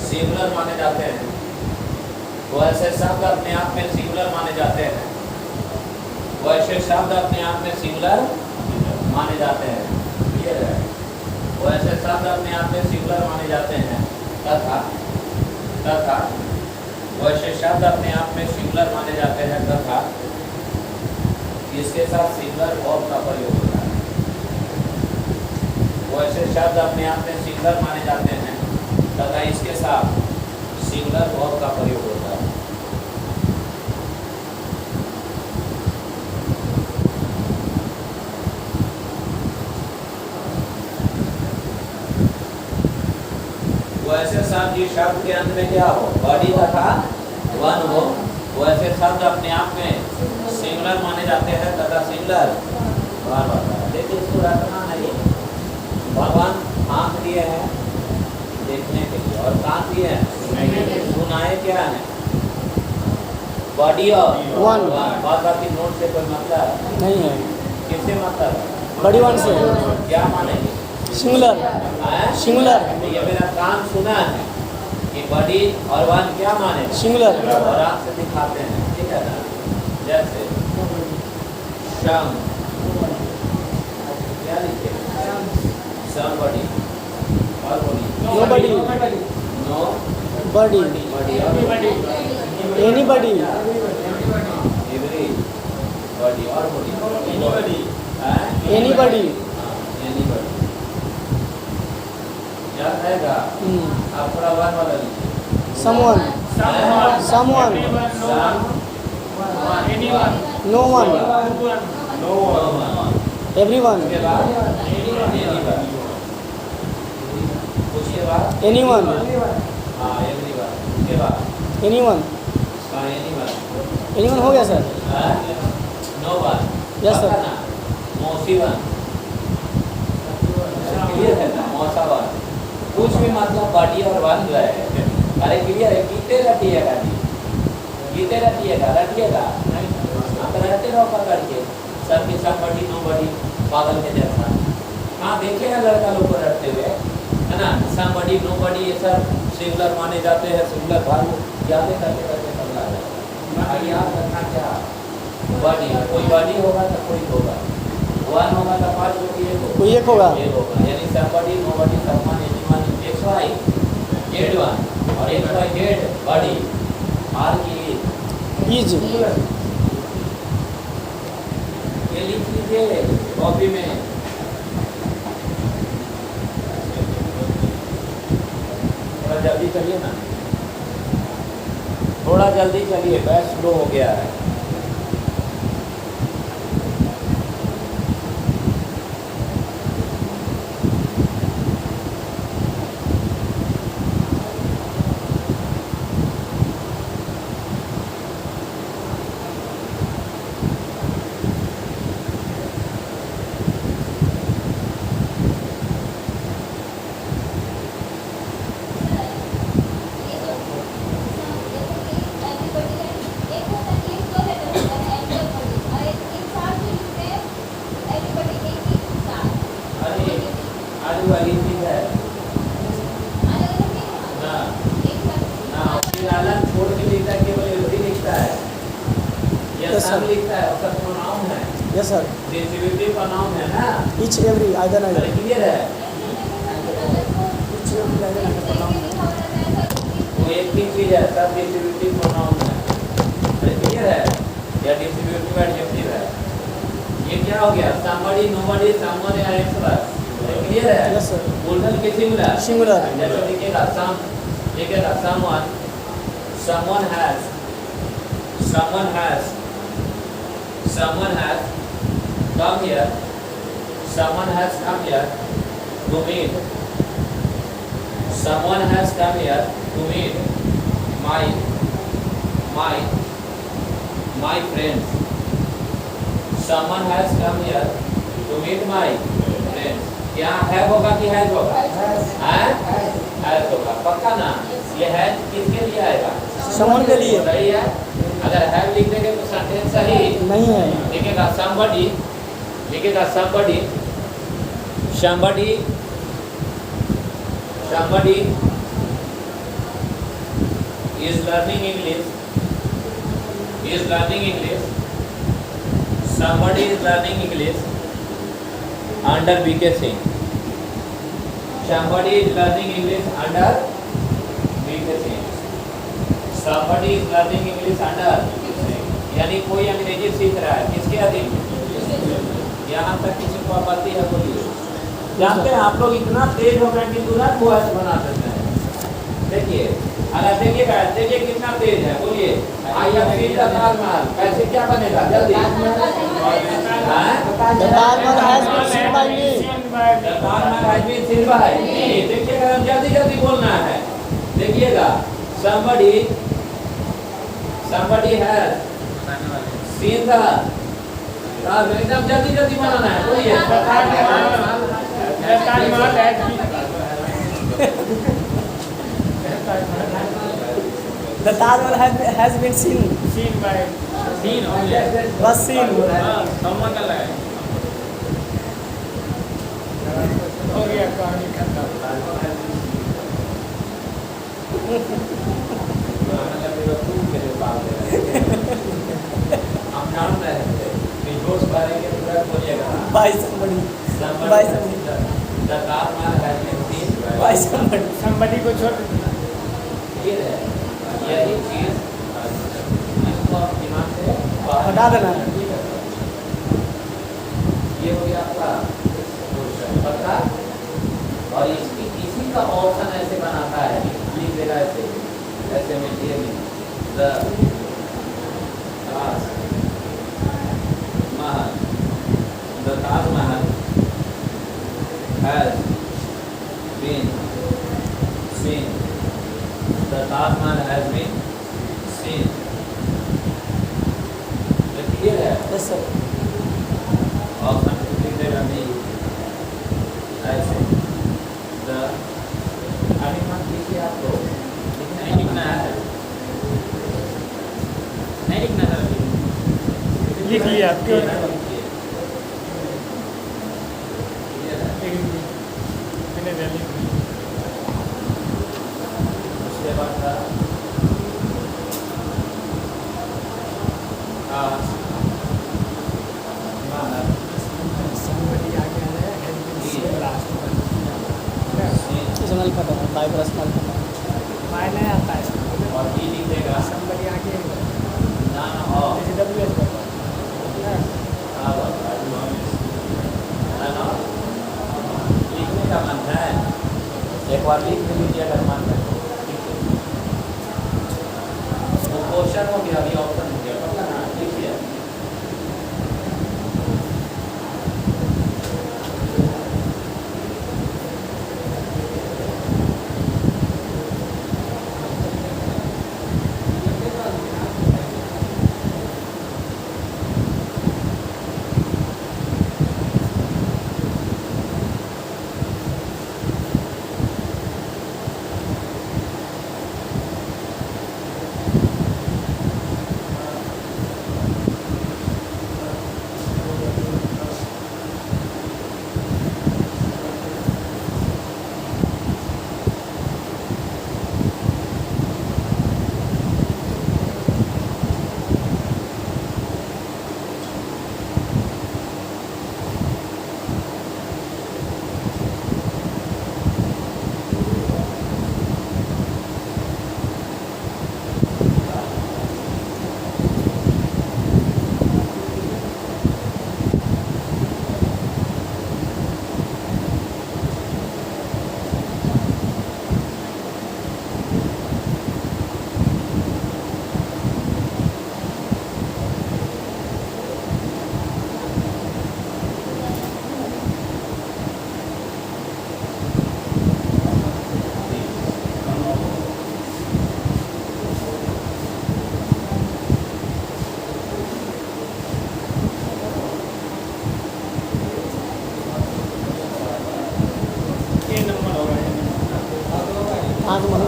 सिंगुलर माने जाते हैं, वैसे शब्द अपने आप में सिंगुलर माने जाते हैं, वैसे शब्द अपने आप में सिंगुलर माने जाते हैं। क्लियर है? वैसे शब्द अपने आप में सिंगुलर माने जाते हैं तथा तथा वैसे शब्द अपने आप में सिंगुलर माने जाते हैं तथा इसके साथ सिंगुलर वर्ब का प्रयोग होता है। वैसे शब्द अपने आप में सिंगुलर माने जाते हैं तथा इसके साथ सिंगुलर वर्ब का प्रयोग होता है। वैसे शब्द जिस शब्द के अंत में क्या हो, बॉडी तथा वन हो, वैसे शब्द अपने आप में सिंगुलर माने जाते हैं तथा सिंगुलर वर्ब आता है। देखिए इसको रखना नहीं, भगवान आंख दिए हैं देखने के लिए और कान दिए हैं सुनाए, क्या है बॉडी और वन। बात बाकी नोट से कोई मतलब नहीं है, किससे मतलब, बॉडी वन से क्या मानेंगे, सिंगुलर, सिंगुलर, तो ये मेरा कान सुना है कि बॉडी और वन क्या माने, सिंगुलर, और आंख से दिखाते हैं। ठीक है ना? जैसे शम, क्या लिखे, somebody और body, nobody, no body, body और anybody, एवरी बॉडी और बॉडी, anybody, एनीबॉडी याद रहेगा। आप थोड़ा वन वाला लीजिए, someone, someone, no one, no one, everyone, उसके बाद एनीबॉडी, उसके बाद anyone, हाँ एवरीवन, उसके बाद anyone, हाँ एनीवन, anyone हो गया सर? No one, Yes, sir. मौसीवन, क्लियर है ना, मौसावन, कुछ भी मतलब बॉडी और वन जो है, अरे क्लियर है, गीते रटिएगा जी, गीते रटिएगा, रटिएगा, आप रहते रहो पकड़ के, सब के सब बॉडी नो बॉडी पागल के जैसा। हाँ देखेगा लड़का लोग को रटते हुए, है ना, सम बॉडी नो बॉडी ये सब सिंगुलर माने जाते हैं, सिंगुलर भाग यादें करते करते समझा जाएगा। याद रखना क्या, बॉडी कोई बॉडी होगा तो कोई होगा, वन होगा तो पाँच होगी, कोई एक होगा, एक होगा, यानी somebody, nobody, someone, anyone, X, Y, Z1 और X, Y, Z body, R की is, ये लिख लीजिए कॉपी में। थोड़ा जल्दी चलिए ना, थोड़ा जल्दी चलिए, बैच स्लो हो गया है। वाली चीज है ना ना फिर आलन छोड़ के लिखता है, केवल एवरी लिखता है या Yes, सब sir. लिखता है, उसका प्रोनाउन है, यस सर, डिस्ट्रीब्यूटिव प्रोनाउन है ना। ईच एवरी आइदर अरे नाइदर, क्लियर है, each every either neither pronoun. वो एक ही चीज है, सब डिस्ट्रीब्यूटिव प्रोनाउन है। अरे क्लियर है, या डिस्ट्रीब्यूटिव एडजेक्टिव है। ये क्या हो गया, somebody, nobody, someone या etc. क्लियर है। Yes, sir. बोलने के सिंगुलर Singular. जैसे लिखेगा someone, someone has come here, someone has come here to meet, someone has come here to meet my friends, someone has come here to meet my friends। क्या है होगा कि है होगा, है होगा, पक्का ना। ये है किसके लिए आएगा, Someone के लिए। सही है। अगर है लिख देंगे तो सेंटेंस सही नहीं है, लिखेगा somebody is learning English, somebody is learning English under BK Singh, somebody is learning English under BK Singh, somebody is learning English under, यानी कोई अंग्रेजी सीख रहा है, किसके अधीन, यहाँ तक किसी को आपत्ति है बोलिए। जानते हैं आप लोग इतना तेज हो गए कि तुरंत वॉइस बना सकते हैं। देखिए अगर देखिए कितना तेज है, बोलिए I have seen the Taj Mahal, कैसे क्या बनेगा जल्दी, The Taj Mahal has been seen by me। The Taj Mahal has been seen by me. देखिएगा जल्दी बोलना है। देखिएगा somebody has seen the Taj Mahal, एकदम जल्दी बनाना है, बोलिए ताजमहल है The Taj Mahal has been seen, seen by seen हो गया, was seen। हाँ सम्मान का लगा हो गया कहानी खत्म। हम नाम रहे थे जोश करेंगे पूरा बोलिएगा By somebody, by somebody, the Taj Mahal has been seen by somebody। somebody को छोड़ ये है, यही चीज इसको आप दिमाग से बाहर हटा देना। ये हो गया आपका पक्का। और इसी का ऑप्शन ऐसे बनाता है, लिख देगा ऐसे में ये the Taj Mahal has been seen, the Taj Mahal has been seen। तो क्लियर है, Yes sir। ऑप्शन लिख देगा नहीं ऐसे द आगे मत लिखिए, आप लोग नहीं लिखना है, नहीं लिखना था लिख लिया क्यों लिखिए। मैंने लिख लिया। उसके बाद था somebody आगे आ रहा है has been seen last one। इसमें लिखा था by personal था। by नहीं आता है इसमें। और ई लिख देगा somebody आगे ना हो जैसे WS होता है। लिखने का मन है, एक बार लिख भी लीजिए अगर मन है। वो क्वेश्चन हो गया, अभी ऑप्शन हो गया, पता ना लिखिए।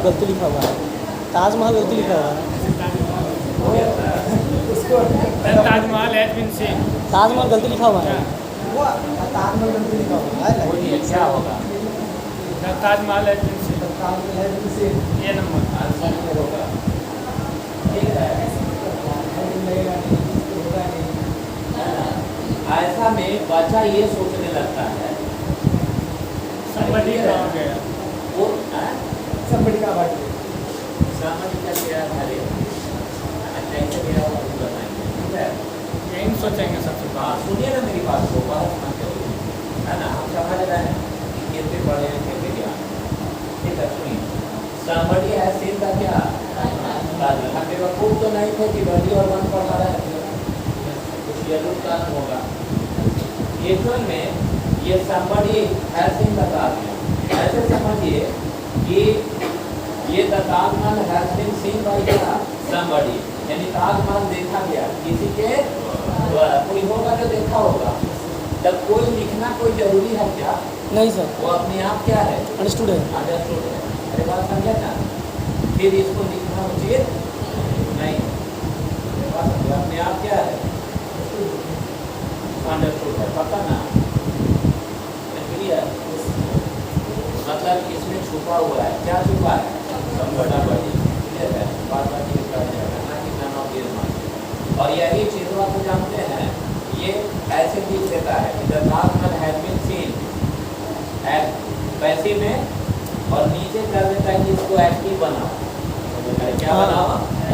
ताजमहल गलती लिखा हुआ है, ताजमहल गलती लिखा हुआ है, हो गया sir? Taj Mahal has been seen. Taj Mahal गलती लिखा हुआ है। ताजमहल गलती लिखा हुआ है बोलिए क्या होगा? Taj Mahal has been seen. Taj Mahal है इसे ये नंबर आंसर में होगा। ठीक है, लगेगा नहीं, इसको होगा नहीं। है ना? ऐसा में बच्चा ये सोचने लगता है somebody कहाँ गया? वो somebody का बर्थडे समझ कर गया अरे कैसे गया वो अभी बताएंगे। ठीक है, यही सोचेंगे सबसे हाँ पहले। सुनिए ना मेरी बात को, बात समझते हो, है ना? हम समझ रहे हैं कि कितने बड़े हैं कितने ज्ञान। ठीक है, सुनिए, somebody has seen का क्या ताजमहल। हम बेवकूफ तो नहीं थे कि बड़ी और वन पढ़ा रहे थे, कुछ जरूर कारण होगा। एक्चुअल में ये somebody has seen का ताजमहल, ऐसे समझिए कि ये the Taj Mahal has been seen by क्या somebody, यानी ताजमहल देखा गया किसी के द्वारा, कोई होगा जो देखा होगा। जब कोई लिखना कोई जरूरी है क्या? नहीं सर, वो अपने आप क्या है? अंडरस्टूड है। अंडरस्टूड है। अरे बात समझे ना? फिर इसको लिखना उचित नहीं। अरे बात समझे? अपने आप क्या है? अंडरस्टूड है, पता ना? क्लियर? मतलब इसमें छुपा हुआ है, क्या छुपा है? बड़ा बड़ी, क्लियर है? बात बात ये कर जाएगा ना कि none of these must। और यही चीज़ आप जानते हैं, ये ऐसे लिख देता है कि the Taj Mahal has been seen पैसे में, और नीचे कर देता है कि इसको एक्टिव बनाओ। अरे क्या बनाओ?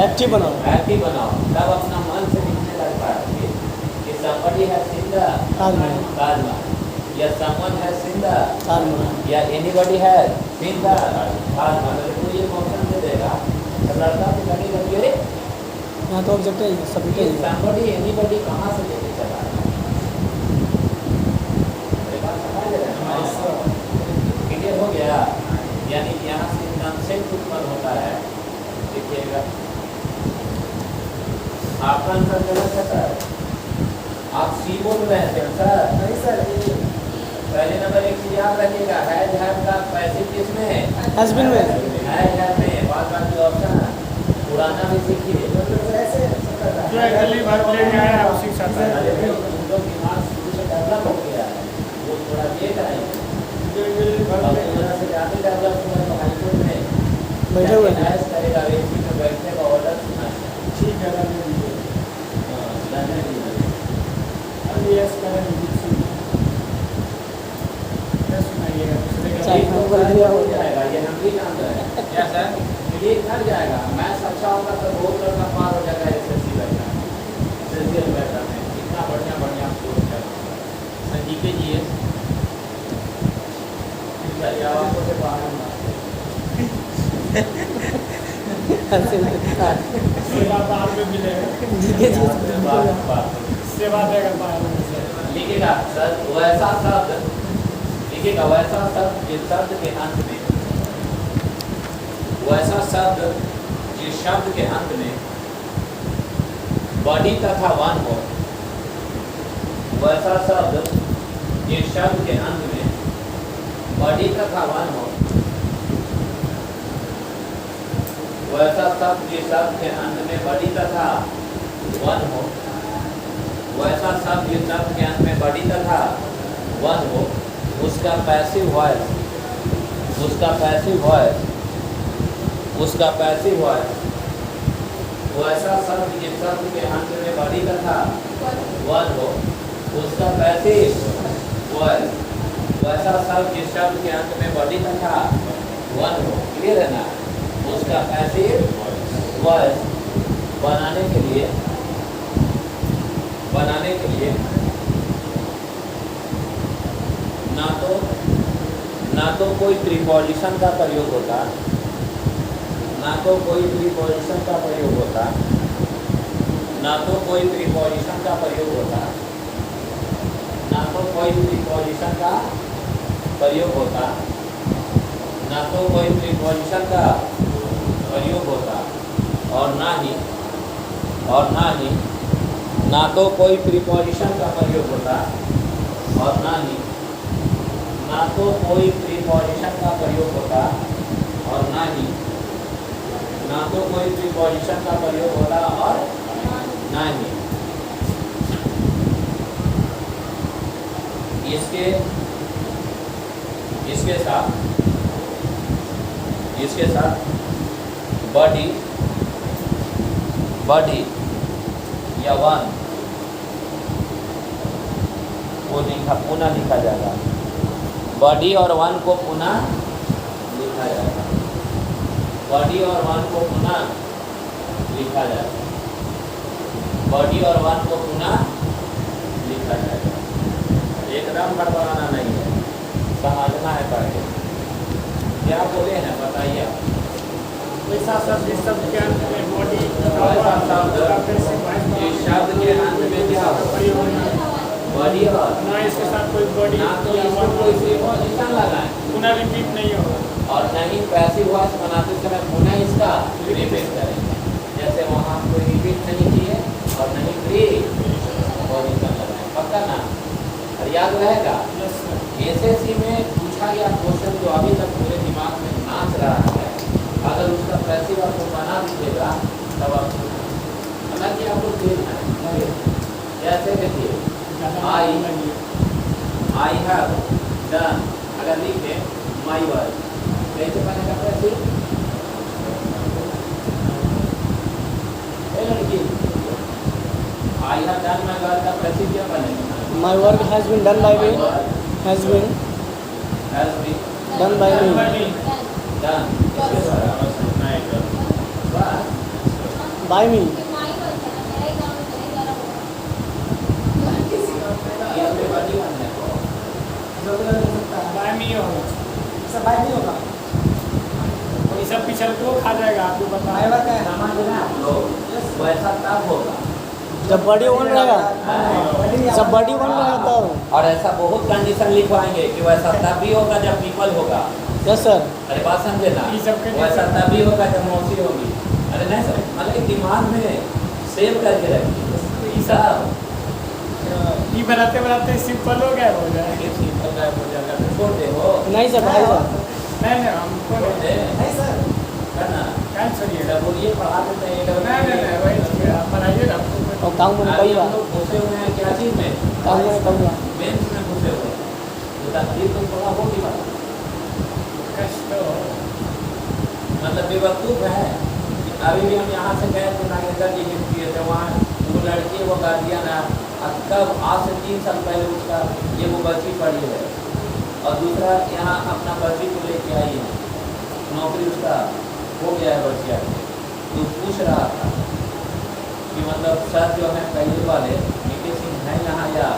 एक्टिव बनाओ। एक्टिव बनाओ, तब अपना मन से लिखने लगता है कि somebody has seen the Taj Mahal, या someone has seen the Taj Mahal. या anybody has seen the Taj Mahal. अगर कोई ये ऑप्शन दे देगा तो लड़का भी लगेगा कि अरे यहाँ तो ऑब्जेक्ट है, सब्जेक्ट ये है। somebody anybody कहाँ से लेके चला है? अरे बात समझ रहे हैं हमारी? क्लियर हो गया? यानी यहाँ से कंसेप्ट उत्पन्न होता है। देखिएगा, आपका आंसर गलत है सर। आप सी बोल रहे हैं सर। नहीं सर, ये पहले नंबर एक चीज याद रखिएगा, हैज हैव का पैसिव किसमें है? हैज बीन में। हैज हैव में बात बात जो ऑप्शन है पुराना भी सीखिए। मतलब ऐसे जो अगली बार लेके आया है उसी के साथ आया। अरे भाई, तुम लोग दिमाग शुरू से डेवलप हो गया है, वो थोड़ा लेट आएगा। और थोड़ा से ज़्यादा डेवलप हुआ है हाईकोर्ट में बैठे हुए हैं। एनालाइज करेगा, व्यक्ति में बैठने का ऑर्डर सुना है। ठीक है, रहने दीजिए। हाँ, रहने दीजिए। अब यस करें दीजिए। यस सुनाइएगा, दूसरे का अच्छा। ये तो बढ़िया हो जाएगा, ये हम भी जान रहे हैं। क्या सर? ये घर जाएगा, मैथ्स अच्छा होगा तो बहुत लड़का पार हो जाएगा एसएससी बैठा एसएससी बैठा में। इतना बढ़िया बढ़िया कोर्स है सर जीके जी दरियावां से बाहर ना। सेवा बाहर में मिलेगा। जीके जी सेवा देगा बाहर में से। लिखिएगा सर वैसा शब्द, लिखिएगा वैसा शब्द जिस शब्द के अंत में, वैसा शब्द जिस शब्द के अंत में बॉडी तथा वन हो, वैसा शब्द जिस शब्द के अंत में बॉडी तथा वन हो, वैसा शब्द जिस शब्द के अंत में बॉडी तथा वन हो, वैसा शब्द जिस शब्द के अंत में बॉडी तथा वन हो, उसका पैसिव वॉइस, उसका पैसिव वॉइस, उसका पैसिव वॉइस, वैसा शब्द जिस शब्द के अंत में बॉडी तथा वन हो, उसका पैसिव वॉइस, वैसा शब्द जिस शब्द के अंत में बॉडी तथा वन हो। क्लियर है ना? उसका पैसिव वॉइस बनाने के लिए ना तो कोई प्रीपोजिशन का प्रयोग होता, ना तो कोई प्रीपोजिशन का प्रयोग होता, ना तो कोई प्रीपोजिशन का प्रयोग होता, ना तो कोई प्रीपोजिशन का प्रयोग होता, ना तो कोई प्रीपोजिशन का प्रयोग होता, और ना ही ना तो कोई प्रीपोजिशन का प्रयोग होता, और ना तो कोई प्रीपोजिशन का प्रयोग होता, और ना ही तो कोई प्रीपोजिशन का प्रयोग होगा और ना ही इसके साथ बॉडी या वन वो पुनः लिखा जाएगा। बॉडी और वन को पुनः लिखा जाएगा। बॉडी और वन को पुनः लिखा जाएगा। बॉडी और वन को पुनः लिखा जाएगा। एकदम बड़बड़ाना नहीं है, समझना है पढ़ के। क्या बोले हैं बताइए आप। वैसा शब्द इस शब्द के अंत में बॉडी वैसा शब्द इस शब्द के अंत में क्या हो? बॉडी और ना इसके साथ कोई बॉडी ना तो इसको कोई प्रीपोजिशन लगाएं पुनः रिपीट नहीं होगा। और नहीं पैसिव वॉइस बनाते समय पुनः इसका रिपीट करेंगे। जैसे वहाँ कोई रिपीट नहीं किए और नहीं प्रीपोजिशन लगाएं। पक्का ना? और याद रहेगा। एसएससी में पूछा गया क्वेश्चन जो अभी तक पूरे दिमाग में नाच रहा है, अगर उसका पैसिव आपको बना दीजिएगा तब आप हालांकि आपको देखना है। जैसे देखिए आई हैव डन, अगर लिखे माई वर्क कैसे बनेगा पैसिव? लड़की I have done my work का पैसिव क्या बनेगा? My work has been done by me. Has been done by me. Done. By me. By me होगा, सब बाय नहीं होगा। ये सब पिछड़ को खा जाएगा। आपको बताया मायवा का है हमारे देना वैसा तब होगा जब बॉडी वन रहेगा, जब बॉडी वन रहेगा तब। और ऐसा बहुत कंडीशन लिखवाएंगे कि वैसा तब भी होगा जब पीपल होगा। Yes sir. अरे बात समझे ना? ये सब के वैसा तब भी होगा जब मौसी होगी। अरे नहीं सर, मतलब दिमाग में सेव करके रखिए सब। ये बनाते बनाते सिंपल हो गया हो जाएगा। सिंपल गायब हो जाएगा तो छोड़ दे हो। नहीं सर भाई साहब। नहीं हमको छोड़ दे नहीं सर। करना क्या छोड़िएगा। बोलिए पढ़ा देते हैं। नहीं वही ठीक है, आप बनाइए ना। और काम में अभी कौआ, हम लोग घुसे हुए हैं क्या चीज़ में? काम में कौआ। बेंच में घुसे हुए हैं। तो तकलीफ तो थोड़ा होगी बात, कष्ट हो। मतलब बेवकूफ़ है। अभी भी हम यहाँ से गए तो नागेंद्र जी गिफ्ट किए थे, वहाँ वो लड़की वो गार्जियन है। कब आज से 3 साल पहले उसका ये वो बच्ची पड़ी है और दूसरा यहाँ अपना बच्ची को लेके आई है। नौकरी उसका हो गया है बच्चिया। तो पूछ रहा था कि मतलब सर जो है पहले वाले नीति सिंह हैं यहाँ या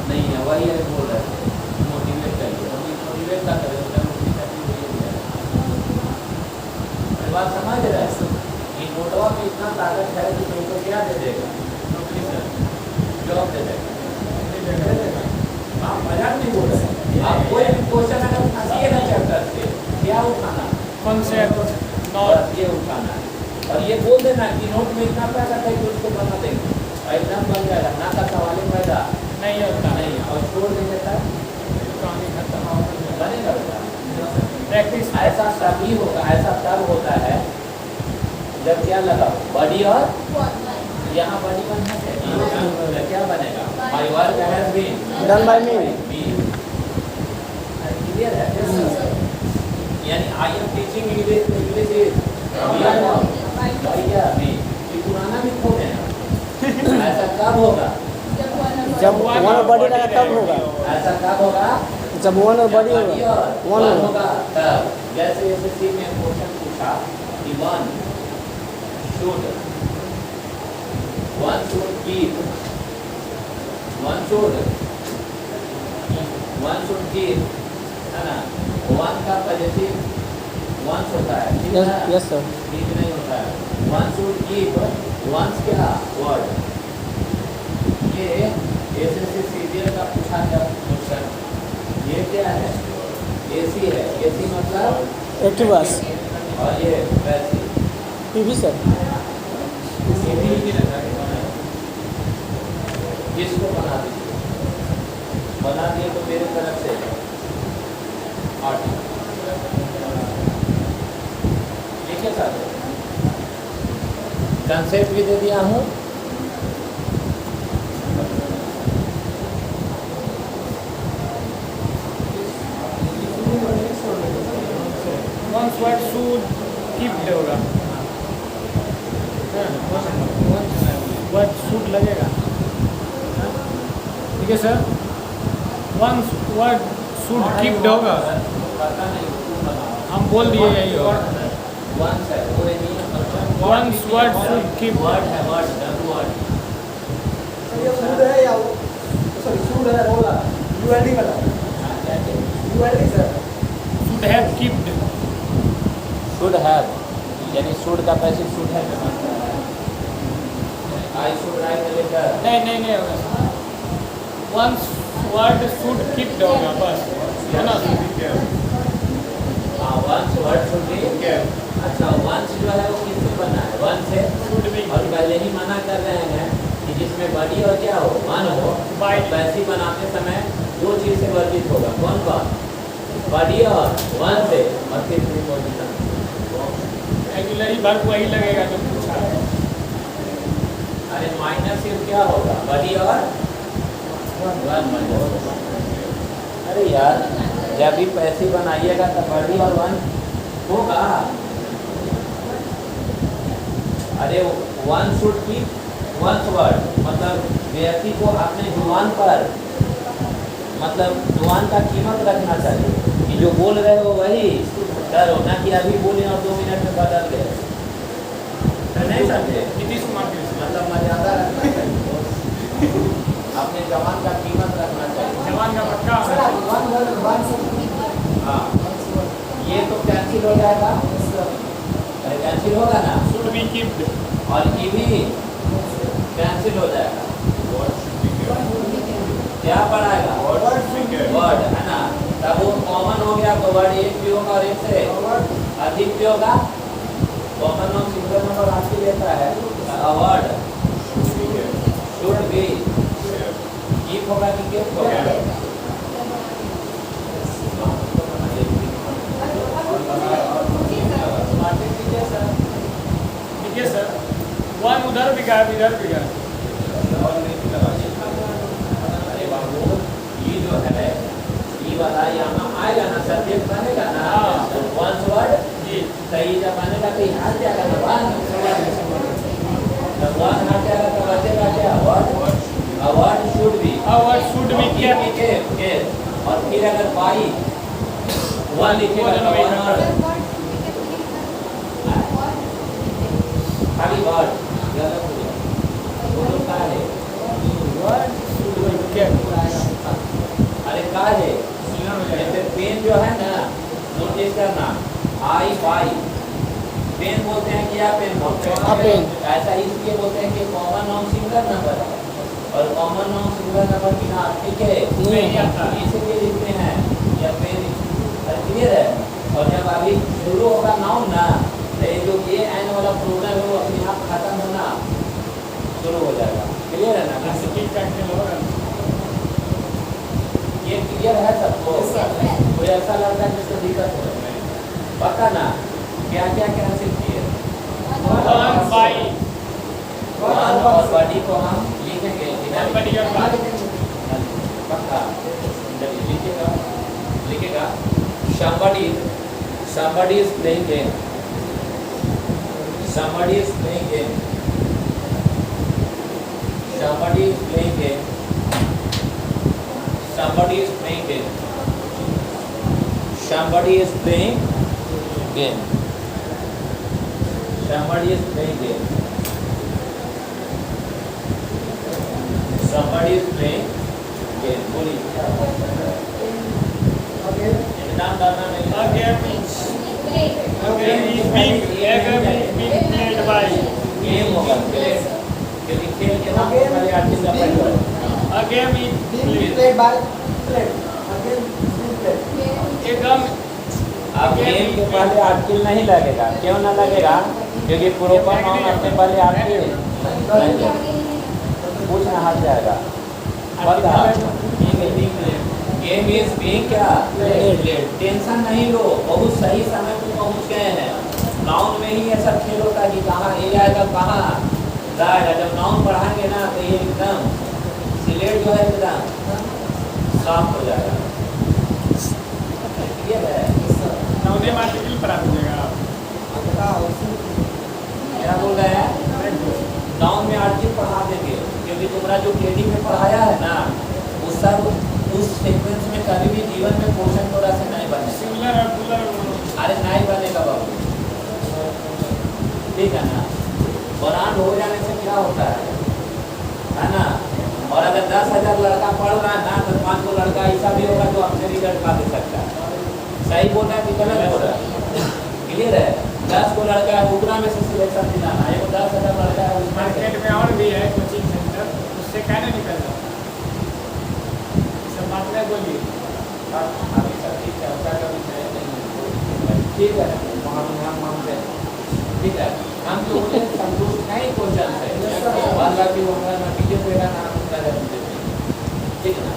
नहीं है? वही है बोल रहे थे मोटिवेट करिए। हम मोटिवेट ना करें उसका बात समझ रहे हैं। ये नोटवा में इतना ताकत है कि तुमको क्या दे देगा? नौकरी से जॉब दे देगा। आप मजाक नहीं बोल रहे हैं। आप कोई भी क्वेश्चन अगर फंसिए ना चैप्टर से, क्या उठाना? कौन से बस ये उठाना है और ये बोल देना कि नोट में इतना पैसा है कि उसको बना देंगे एकदम बन जाएगा। ना का सवाल पैदा नहीं होता नहीं और छोड़ देंगे तब कहानी खत्म हो बनेगा बेटा। प्रैक्टिस। ऐसा तभी होगा, ऐसा तब होता है जब क्या लगा बॉडी और यहाँ बॉडी बनना चाहिए। क्या बनेगा? My work has been done by me. Clear है? यानी I am teaching English is me. पुराना भी खो गया। ऐसा कब होगा? जब वन और बॉडी रहेगा तब होगा। ऐसा कब होगा? जब वन और बॉडी होगा, वन होगा तब। जैसे एसएससी में क्वेश्चन पूछा कि one should keep, one should keep, है ना? वन का पॉजिटिव वंस होता है, ठीक है? Yes sir. कीप नहीं होता है। वन शुड कीप वंस क्या वर्ड। ये एसएससी सीरियल का पूछा गया क्वेश्चन। ये क्या है? एसी है। एसी मतलब एक्टिवास। और ये वैसी पीवी सर। इसको बना दीजिए। बना दिए तो मेरे तरफ से 8 ठीक है सर। कंसेप्ट भी दे दिया हूँ। once what should keep होगा what should लगेगा ठीक है sir once what should keep होगा हम बोल दिए यही होगा वंस है वो नहीं है once what should keep word है वर्ड वर्ड ये सूड है या सॉरी सूड है रोला यूएलडी वाला ULD sir should have kept should have यानी शुड का पैसिव शुड है I should write the letter नहीं होगा once what should keep होगा बस है ना वंस वर्ड शुड बी अच्छा वंस जो है वो किससे बना है वन से should be और पहले ही मना कर रहे हैं कि जिसमें बड़ी और क्या हो वन हो By. पैसिव बनाते समय दो चीज से वर्जित होगा कौन कौन बड़ी और वन से और फिर प्रीपोजिशन एक्चुअली वर्ब वही लगेगा जो पूछा है अरे माइनस सिर्फ क्या होगा बड़ी और वन अरे यार जब भी पैसिव बनाइएगा तो बड़ी और वन होगा अरे वन शुड की वंस वर्ड मतलब व्यक्ति को अपने जुबान पर मतलब जुबान का कीमत रखना चाहिए कि जो बोल रहे हो वही करो ना कि अभी बोले और 2 मिनट में बदल गए नहीं समझे नीतीश कुमार के मतलब मर्यादा रखना चाहिए अपने जवान का कीमत रखना चाहिए जवान का पक्का सर वन वर्ड वन से हाँ ये तो कैंसिल हो जाएगा अरे कैंसिल होगा ना should be kept और ये भी कैंसिल हो जाएगा क्या पढ़ाएगा वर्ड है ना तब वो कॉमन हो गया तो वर्ड एक भी होगा और एक से अधिक भी होगा कॉमन नाउन सिंगुलर नंबर आपके लेता है वर्ड शुड बी कीप होगा कि कीप होगा ठीक है सर वन उधर भी गया इधर भी गया अरे बाबू ये जो है ये वाला यहाँ आएगा ना सब्जेक्ट बनेगा ना वंस वर्ड जी सही जब बनेगा तो यहाँ जाएगा ना वन जब वन हट जाएगा तो बचेगा क्या वर्ड वर्ड शुड बी और should be kept और फिर अगर बाई वन लिखेगा तो वन वर्ड खाली वर्ड गलत हो गया वो लोग का है what should be kept अरे का है जैसे पेन जो है ना नोटिस करना आई बाई पेन बोलते हैं कि आप पेन बोलते हैं पेन। ऐसा इसलिए बोलते हैं कि कॉमन नाउन सिंगुलर नंबर है और कॉमन नाउन सिंगुलर नंबर की ना ठीक है इसलिए लिखते हैं या पेन क्लियर है और जब अभी शुरू होगा नाउन ना तो ये जो ये एन वाला प्रोग्राम है वो अपने आप खत्म होना शुरू हो जाएगा क्लियर है ना ऐसे keep करके होगा ये क्लियर है सबको कोई ऐसा लगता है जिसको दिक्कत हो पता ना क्या क्या कैंसिल किए one by वन और बॉडी को हम लिखेंगे one by your body पक्का लिखेगा लिखेगा somebody is playing game somebody is playing game somebody is playing game somebody is playing game somebody is playing game somebody is playing game somebody is playing game बोलिए नाम डालना नहीं a game is being played by game होगा प्लेड क्योंकि खेल के नाम पर पहले आर्टिकल का प्रयोग है a game is being played played by played again being played a game अब गेम के पहले आर्टिकल नहीं लगेगा क्यों ना लगेगा क्योंकि प्रोपर नाउन अपने पहले आर्टिकल पूछना हट जाएगा पता गेम इज बीइंग क्या प्लेड टेंशन नहीं लो बहुत सही समय पे पहुंच गए हैं नाउन में ही ये सब खेल होता है कि कहाँ ए आएगा कहाँ जाएगा। जब नाउन पढ़ाएंगे ना तो ये एकदम सिलेट जो है एकदम साफ हो जाएगा। ये है नवोदय आर्टिकल पढ़ा दीजिएगा आप। क्या बोल रहे हैं? नाउन में आर्टिकल पढ़ा देंगे क्योंकि तुम्हारा जो केडी में पढ़ाया है ना उस सब उस सीक्वेंस में कभी भी जीवन में क्वेश्चन थोड़ा से नहीं बने। सिंगुलर और प्लूरल अरे नहीं बनेगा बाबू, ठीक है ना। ब्रांड हो जाने से क्या होता है ना। और अगर 10,000 लड़का पढ़ रहा है ना तो 5 को लड़का ऐसा भी होगा जो अपने रिजल्ट पा दे सकता है। सही बोल रहा है कि गलत बोल रहा है? क्लियर है। 10 को लड़का है उतना में से सिलेक्शन दिलाना है। 10,000 लड़का है उसमें मार्केट में और भी है कोचिंग सेंटर, उससे क्या नहीं निकल रहा। सब बात नहीं बोलिए। अभी सब चीज चर्चा का विषय नहीं, ठीक है। हम मानते हैं, ठीक है। हम तो मुझे संतुष्ट नहीं क्वेश्चन से बात बाकी होगा नतीजे पे ना नाम होता है, ठीक है ना।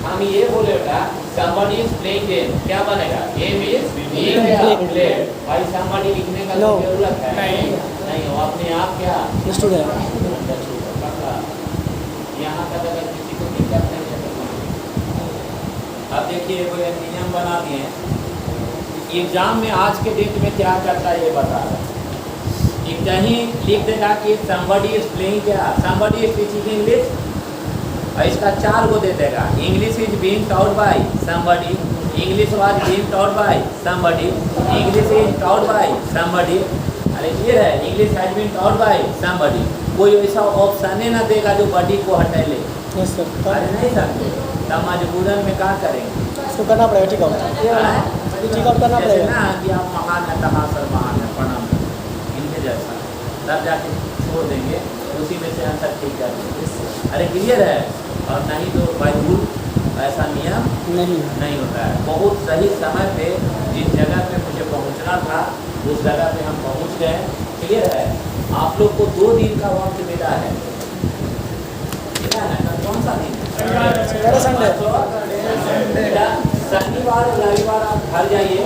हम ये बोले बेटा somebody is playing game, क्या बनेगा? Game is being played। भाई somebody लिखने का No। जरूरत है नहीं हो अपने आप क्या स्टूडेंट यहाँ तक अगर किसी को दिक्कत नहीं है तो अब देखिए कोई नियम बना दिए एग्जाम में आज के डेट में क्या करता है ये बता रहा है। कहीं लिख देगा कि somebody is playing क्या somebody is teaching English और इसका 4 को दे देगा। English is being taught by somebody, English was being taught by somebody, English is taught by somebody. अरे ये है English has been taught by somebody. कोई ऐसा ऑप्शन ही ना देगा जो बडी को हटा ले। Yes sir. अरे नहीं सकते तब मजबूरन में क्या करेंगे? इसको करना पड़ेगा ठीक है, ठीक आउट करना जैसे पड़ेगा ना कि आप महान है तहासर महान है प्रणाम इनके जैसा तब जाके छोड़ देंगे उसी में से आंसर ठीक कर देंगे। अरे क्लियर है। और नहीं तो बाय रूल ऐसा नियम नहीं होता है। बहुत सही समय पे जिस जगह पे मुझे पहुंचना था उस जगह पे हम पहुंच गए। क्लियर है। आप लोग को 2 दिन का वक्त मिला है। कौन सा दिन? संडे। शनिवार रविवार आप घर जाइए